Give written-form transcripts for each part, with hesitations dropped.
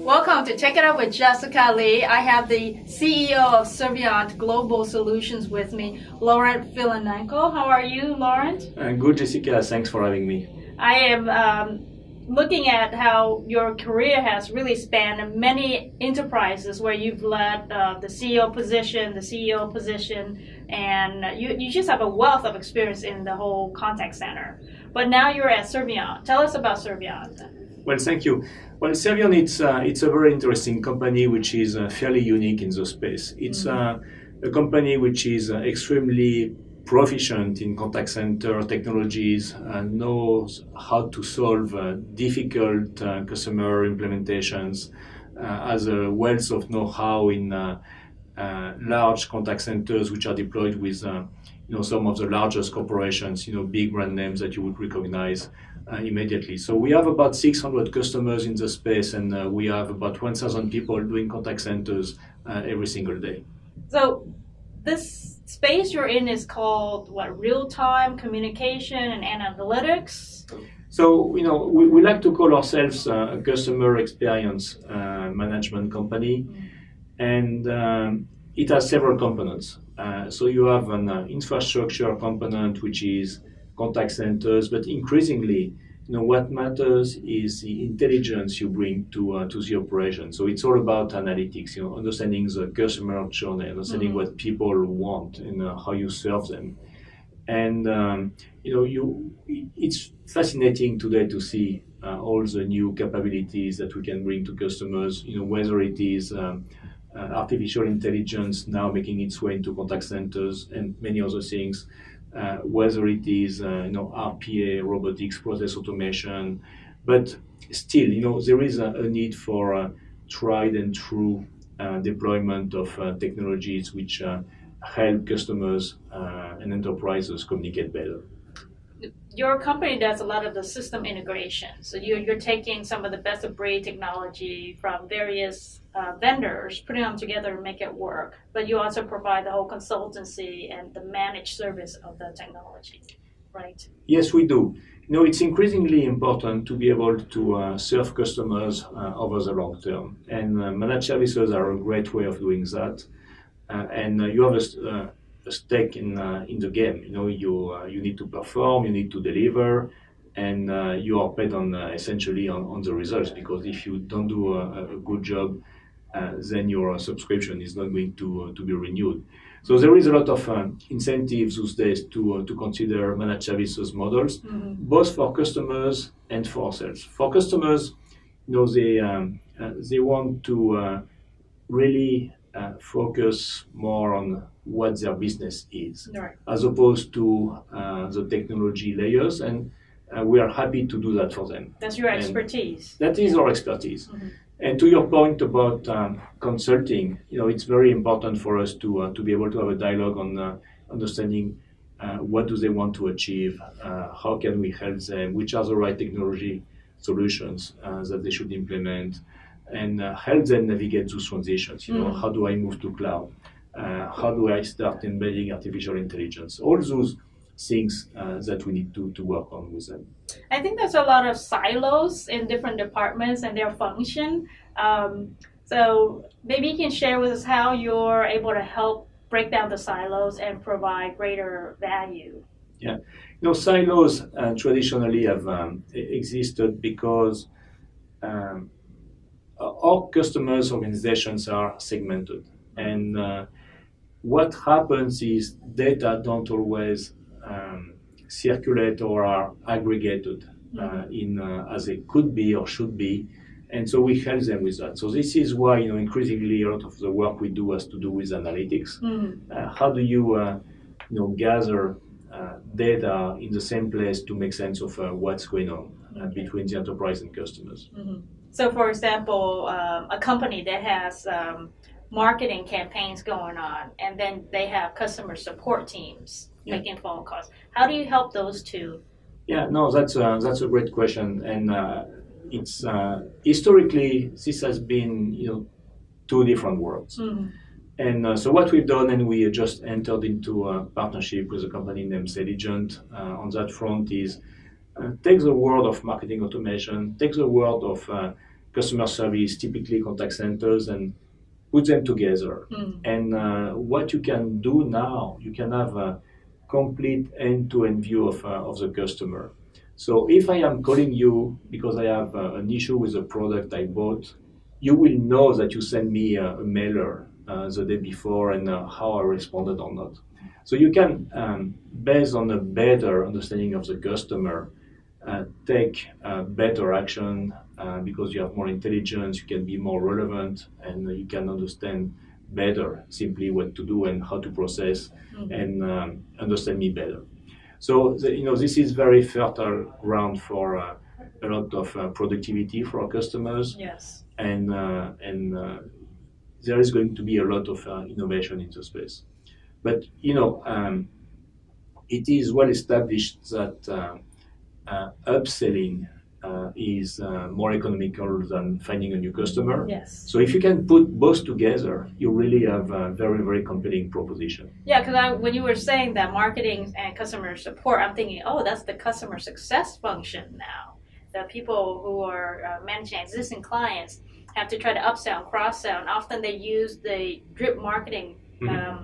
Welcome to Check It Out with Jessica Lee. I have the CEO of Servion Global Solutions with me, Laurent Philonenko. How are you, Laurent? Good, Jessica. Thanks for having me. I am looking at how your career has really spanned many enterprises where you've led the CEO position, and you just have a wealth of experience in the whole contact center. But now you're at Servion. Tell us about Servion. Well, thank you. Well, Servion, it's a very interesting company which is fairly unique in the space. It's a company which is extremely proficient in contact center technologies and knows how to solve difficult customer implementations, has a wealth of know-how in large contact centers which are deployed with some of the largest corporations, big brand names that you would recognize immediately. So we have about 600 customers in the space, and we have about 1,000 people doing contact centers every single day. So this space you're in is called what? Real-time communication and analytics? So we like to call ourselves a customer experience management company, and it has several components. So you have an infrastructure component, which is contact centers, but increasingly, what matters is the intelligence you bring to the operation. So it's all about analytics, understanding the customer journey, understanding what people want and how you serve them. And it's fascinating today to see all the new capabilities that we can bring to customers. Whether it is artificial intelligence now making its way into contact centers and many other things. Whether it is RPA, robotics, process automation, but still, there is a need for tried and true deployment of technologies which help customers and enterprises communicate better. Your company does a lot of the system integration. So you're taking some of the best of breed technology from various vendors, putting them together to make it work. But you also provide the whole consultancy and the managed service of the technology, right? Yes, we do. It's increasingly important to be able to serve customers over the long term. And managed services are a great way of doing that. And you have a stake in the game. You need to perform, you need to deliver, and you are paid on essentially on the results, because if you don't do a good job, then your subscription is not going to be renewed. So there is a lot of incentives these days to consider managed services models, both for customers and for ourselves. For customers, they want to really focus more on what their business is, right, as opposed to the technology layers, and we are happy to do that for them. That's your expertise. That is our expertise. And to your point about consulting, it's very important for us to be able to have a dialogue on understanding what do they want to achieve, how can we help them, which are the right technology solutions that they should implement, and help them navigate those transitions. How do I move to cloud? How do I start embedding artificial intelligence? All those things that we need to work on with them. I think there's a lot of silos in different departments and their function. So maybe you can share with us how you're able to help break down the silos and provide greater value. Yeah, silos traditionally have existed because our customers' organizations are segmented, and what happens is data don't always circulate or are aggregated as they could be or should be, and so we help them with that. So this is why increasingly a lot of the work we do has to do with analytics. How do you gather data in the same place to make sense of what's going on between the enterprise and customers? So, for example, a company that has marketing campaigns going on, and then they have customer support teams making phone calls. How do you help those two? Yeah, no, that's a great question, and it's historically this has been two different worlds. And so what we've done, and we just entered into a partnership with a company named Servion on that front, is take the world of marketing automation, take the world of customer service, typically contact centers, and put them together. And what you can do now, you can have a complete end-to-end view of the customer. So if I am calling you because I have an issue with a product I bought, you will know that you sent me a mailer the day before and how I responded or not. So you can, based on a better understanding of the customer, take better action because you have more intelligence, you can be more relevant, and you can understand better simply what to do and how to process and understand me better. So this is very fertile ground for a lot of productivity for our customers. Yes. And there is going to be a lot of innovation in the space. But it is well established that upselling is more economical than finding a new customer. Yes. So if you can put both together, you really have a very, very compelling proposition. Yeah, because when you were saying that marketing and customer support, I'm thinking, oh, that's the customer success function now. The people who are managing existing clients have to try to upsell and cross-sell, and often they use the drip marketing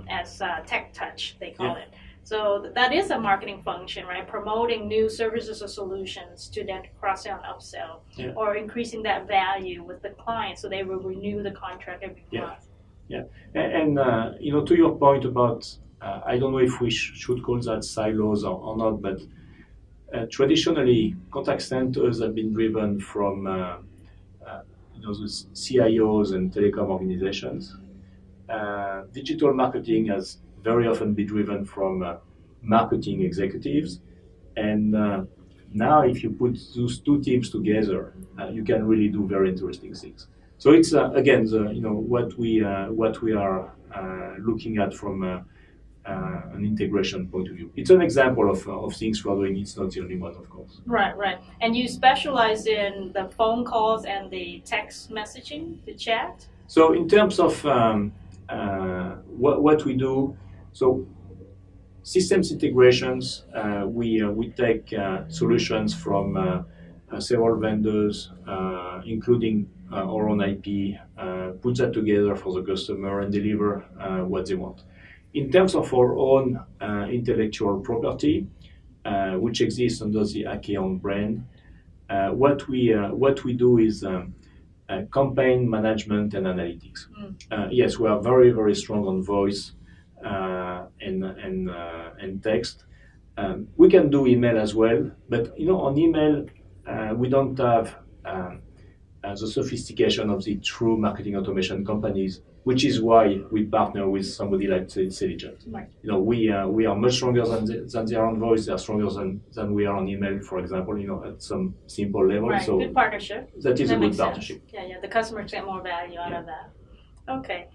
as tech touch, they call it. So that is a marketing function, right? Promoting new services or solutions to then cross-sell and upsell, or increasing that value with the client so they will renew the contract every month. Yeah, and to your point about, I don't know if we should call that silos or not, but traditionally contact centers have been driven from the CIOs and telecom organizations. Digital marketing has very often be driven from marketing executives, and now if you put those two teams together, you can really do very interesting things. So it's again what we are looking at from an integration point of view. It's an example of things we're doing. It's not the only one, of course. Right. And you specialize in the phone calls and the text messaging, the chat. So in terms of what we do, so systems integrations, we take solutions from several vendors, including our own IP, put that together for the customer and deliver what they want. In terms of our own intellectual property, which exists under the Acheon brand, what we do is campaign management and analytics. Yes, we are very, very strong on voice and text. We can do email as well, but on email we don't have the sophistication of the true marketing automation companies, which is why we partner with somebody like Intelligent. Right. We are much stronger than they are on voice. They are stronger than we are on email, for example. At some simple level. Right. So good partnership. That is a good partnership. Yeah. The customers get more value out of that. Okay.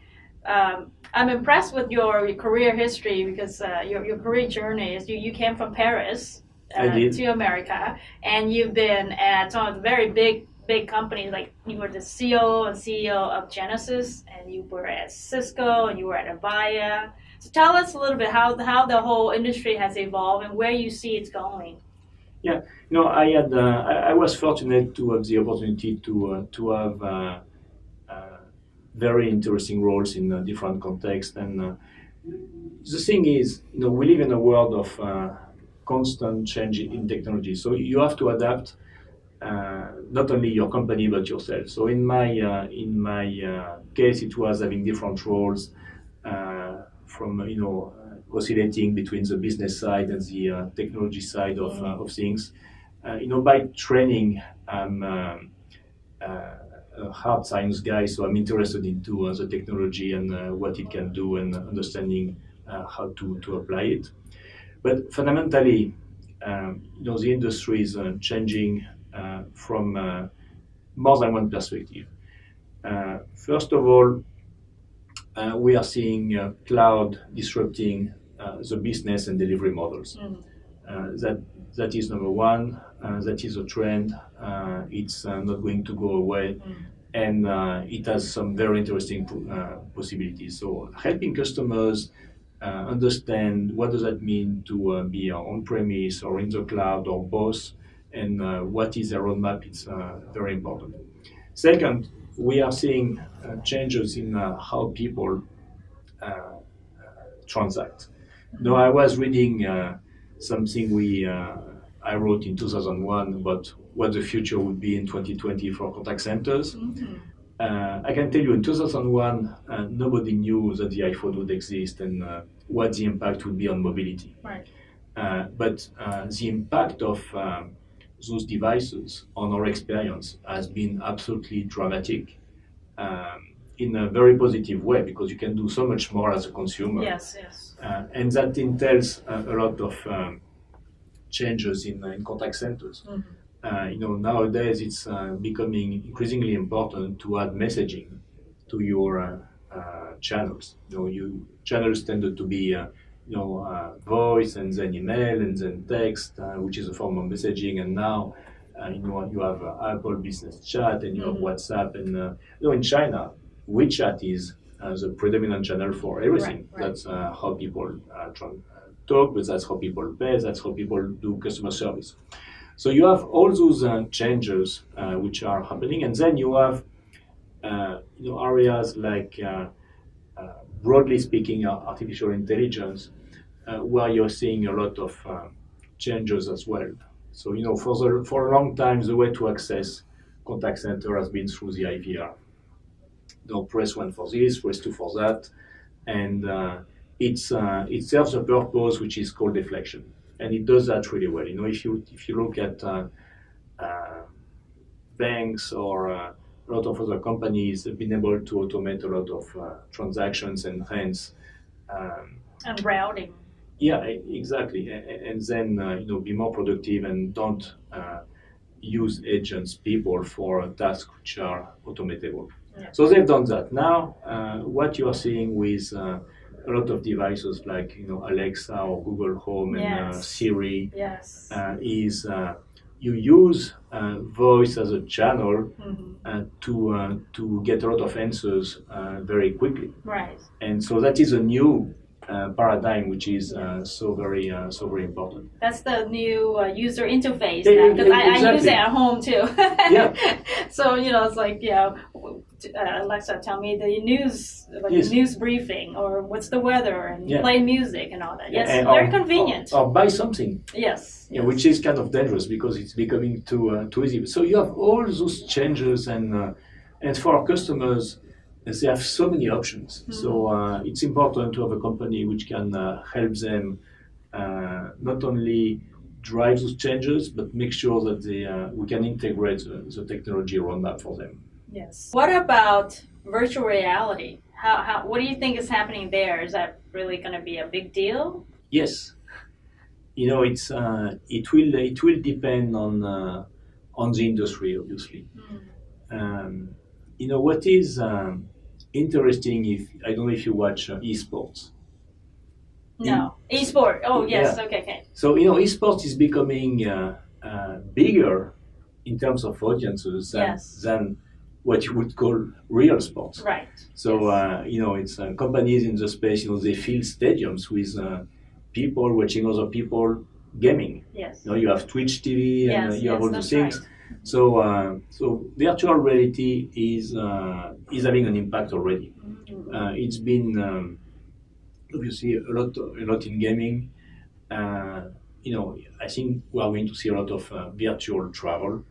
I'm impressed with your career history because your career journey is you came from Paris to America, and you've been at some of the very big companies, like you were the CEO and CEO of Genesys, and you were at Cisco, and you were at Avaya. So tell us a little bit how the whole industry has evolved and where you see it's going. Yeah, I was fortunate to have the opportunity to have very interesting roles in different contexts, and the thing is, we live in a world of constant change in technology, so you have to adapt. Not only your company but yourself. So in my case, it was having different roles from oscillating between the business side and the technology side of things. By training, I'm a hard science guy, so I'm interested into the technology and what it can do and understanding how to apply it. But fundamentally, the industry is changing from more than one perspective. First of all, we are seeing cloud disrupting the business and delivery models. That is number one. That is a trend. It's not going to go away, and it has some very interesting possibilities. So helping customers understand what does that mean to be on-premise or in the cloud or both, and what is their roadmap, it's very important. Second, we are seeing changes in how people transact. No, I was reading something I wrote in 2001 about what the future would be in 2020 for contact centers. I can tell you in 2001, nobody knew that the iPhone would exist and what the impact would be on mobility. Right. But the impact of those devices on our experience has been absolutely dramatic. In a very positive way, because you can do so much more as a consumer. Yes, yes. And that entails a lot of changes in contact centers. Nowadays it's becoming increasingly important to add messaging to your channels. Channels tended to be voice and then email and then text, which is a form of messaging, and now you have Apple Business Chat and you have WhatsApp, and in China, WeChat is the predominant channel for everything. Right. That's how people talk, but that's how people pay, that's how people do customer service. So you have all those changes which are happening, and then you have areas like, broadly speaking, artificial intelligence, where you're seeing a lot of changes as well. So for a long time, the way to access contact center has been through the IVR. Press 1 for this, press 2 for that, and it serves a purpose which is called deflection, and it does that really well. If you look at banks or a lot of other companies have been able to automate a lot of transactions and hence and routing. Yeah, exactly, and then be more productive and don't use agents, people for tasks which are automatable. Yeah. So they've done that. Now, what you are seeing with a lot of devices like Alexa or Google Home and Siri is you use voice as a channel to get a lot of answers very quickly. Right. And so that is a new paradigm, which is so very important. That's the new user interface now, because I use it at home too. Yeah. So it's like Alexa, tell me the news, the news briefing, or what's the weather, and play music and all that. Yes, very convenient. Or buy something. Yes. Which is kind of dangerous because it's becoming too easy. So you have all those changes, and for our customers, they have so many options. So it's important to have a company which can help them not only drive those changes, but make sure that we can integrate the technology roadmap for them. Yes. What about virtual reality? What do you think is happening there? Is that really going to be a big deal? Yes. It will depend on the industry, obviously. What is interesting, I don't know if you watch esports. No, esport. Oh yes, yeah. Okay. So esports is becoming bigger in terms of audiences than what you would call real sports. Right. So it's companies in the space. They fill stadiums with people watching other people gaming. Yes. You have Twitch TV and you have all those things. Right. So virtual reality is having an impact already. It's been obviously a lot in gaming. I think we are going to see a lot of virtual travel.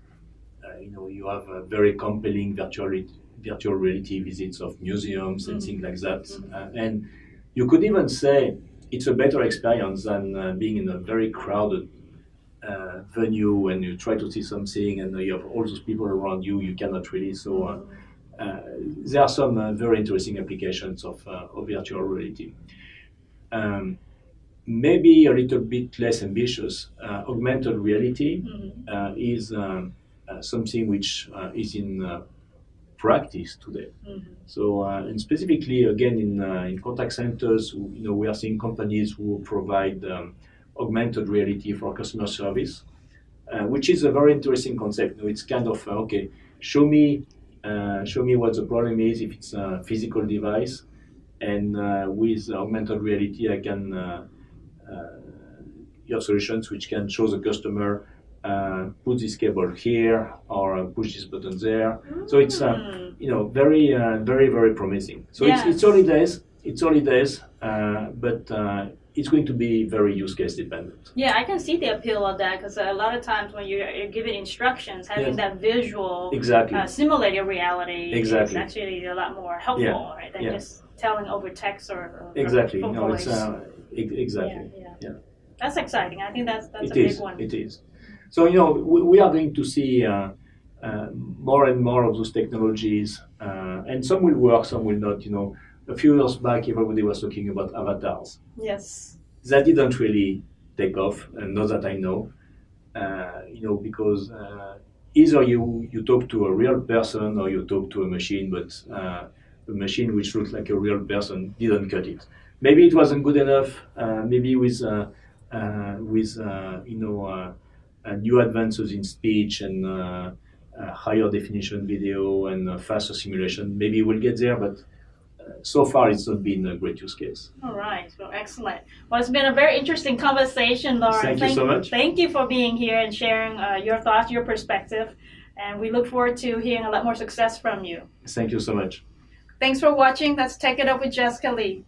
You have very compelling virtual reality visits of museums and things like that. And you could even say it's a better experience than being in a very crowded venue when you try to see something and you have all those people around you, you cannot really. So there are some very interesting applications of virtual reality. Maybe a little bit less ambitious, augmented reality is something which is in practice today. So, and specifically again in contact centers, we are seeing companies who provide augmented reality for customer service, which is a very interesting concept. It's kind of show me what the problem is if it's a physical device, and with augmented reality, I can you have solutions which can show the customer put this cable here or push this button there. So it's very very promising. So Yes. it's early days. It's early days, but it's going to be very use case dependent. Yeah, I can see the appeal of that because a lot of times when you're giving instructions, having Yes. that visual Exactly. Simulated reality Exactly. is actually a lot more helpful, Yeah. right, than Yeah. just telling over text or Exactly. phone No, it's voice. exactly. Yeah. That's exciting. I think that's It a is. big one. It is. So we are going to see more and more of those technologies, and some will work, some will not. A few years back, everybody was talking about avatars. Yes. That didn't really take off, and not that I know. Because either you talk to a real person or you talk to a machine, but a machine which looks like a real person didn't cut it. Maybe it wasn't good enough. Maybe with new advances in speech and higher definition video and faster simulation, maybe we'll get there. But so far, it's not been a great use case. All right. Well, excellent. Well, it's been a very interesting conversation, Laurent. Thank you so much. Thank you for being here and sharing your thoughts, your perspective. And we look forward to hearing a lot more success from you. Thank you so much. Thanks for watching. Let's Take It Up with Jessica Lee.